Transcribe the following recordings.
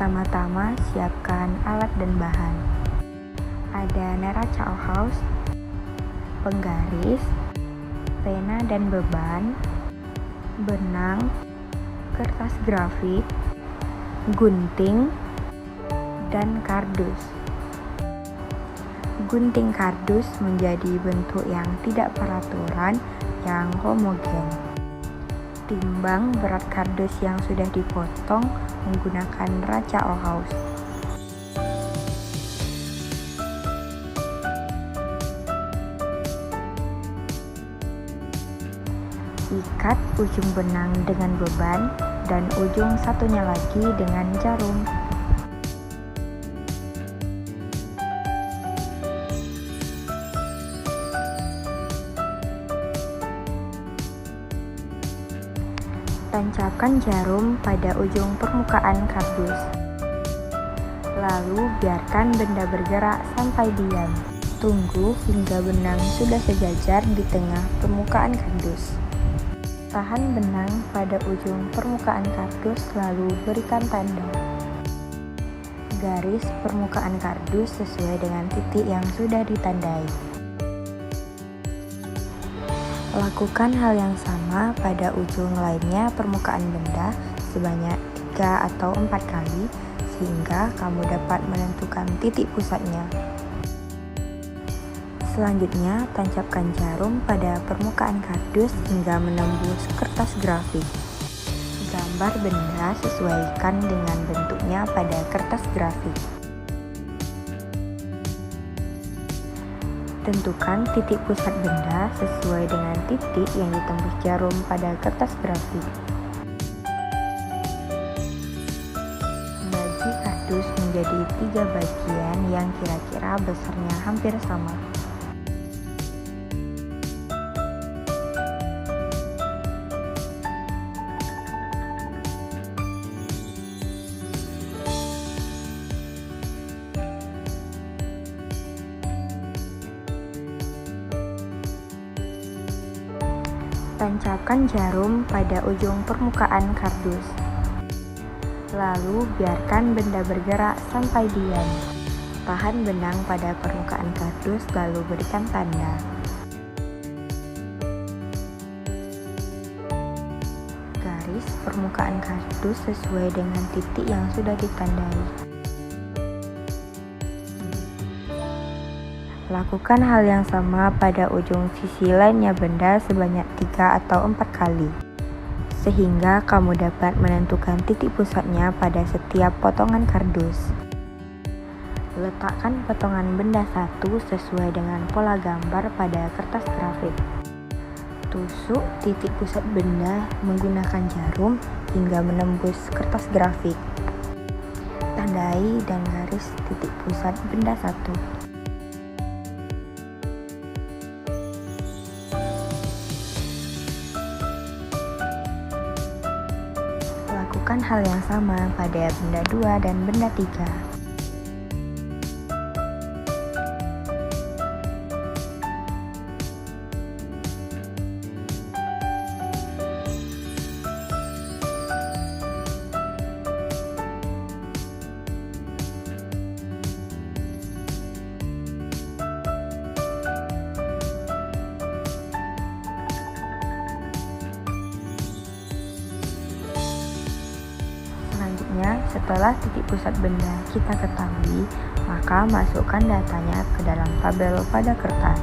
Pertama-tama, siapkan alat dan bahan. Ada neraca Auhaus, penggaris, pena dan beban, benang, kertas grafik, gunting, dan kardus. Gunting kardus menjadi bentuk yang tidak peraturan yang homogen. Timbang berat kardus yang sudah dipotong menggunakan neraca Auhaus. Ikat ujung benang dengan beban dan ujung satunya lagi dengan jarum. Tancapkan jarum pada ujung permukaan kardus. Lalu biarkan benda bergerak sampai diam. Tunggu hingga benang sudah sejajar di tengah permukaan kardus. Tahan benang pada ujung permukaan kardus lalu berikan tanda. Garis permukaan kardus sesuai dengan titik yang sudah ditandai. Lakukan hal yang sama pada ujung lainnya permukaan benda sebanyak 3 atau 4 kali sehingga kamu dapat menentukan titik pusatnya. Selanjutnya, tancapkan jarum pada permukaan kardus hingga menembus kertas grafik. Gambar benda sesuaikan dengan bentuknya pada kertas grafik. Tentukan titik pusat benda sesuai dengan titik yang ditembus jarum pada kertas grafik. Bagi kardus menjadi 3 bagian yang kira-kira besarnya hampir sama. Tancapkan jarum pada ujung permukaan kardus. Lalu biarkan benda bergerak sampai diam. Tahan benang pada permukaan kardus lalu berikan tanda. Garis permukaan kardus sesuai dengan titik yang sudah ditandai. Lakukan hal yang sama pada ujung sisi lainnya benda sebanyak 3 atau 4 kali, sehingga kamu dapat menentukan titik pusatnya pada setiap potongan kardus. Letakkan potongan benda 1 sesuai dengan pola gambar pada kertas grafik. Tusuk titik pusat benda menggunakan jarum hingga menembus kertas grafik. Tandai dan garis titik pusat benda 1. Lakukan hal yang sama pada benda 2 dan benda 3. Setelah titik pusat benda kita ketahui, maka masukkan datanya ke dalam tabel pada kertas.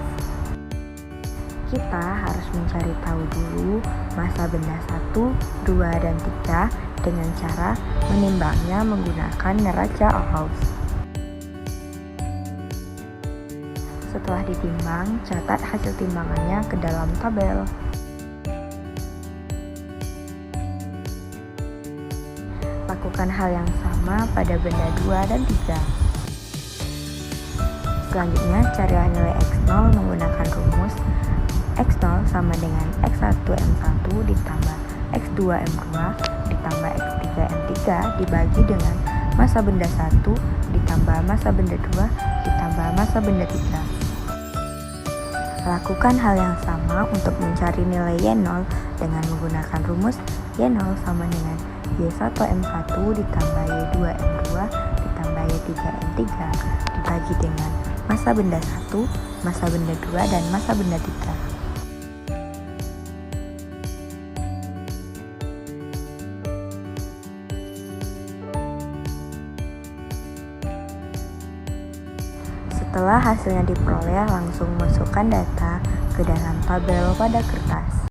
Kita harus mencari tahu dulu massa benda 1, 2, dan 3 dengan cara menimbangnya menggunakan neraca Auhaus. Setelah ditimbang, catat hasil timbangannya ke dalam tabel. Lakukan hal yang sama pada benda 2 dan 3. Selanjutnya, carilah nilai X0 menggunakan rumus X0 sama dengan X1 M1 ditambah X2 M2 ditambah X3 M3 dibagi dengan massa benda 1 ditambah massa benda 2 ditambah massa benda 3. Lakukan hal yang sama untuk mencari nilai Y0 dengan menggunakan rumus Y0 sama dengan Y1 M1 ditambah Y2 M2 ditambah Y3 M3 dibagi dengan massa benda 1, massa benda 2, dan massa benda 3. Setelah hasilnya diperoleh, langsung masukkan data ke dalam tabel pada kertas.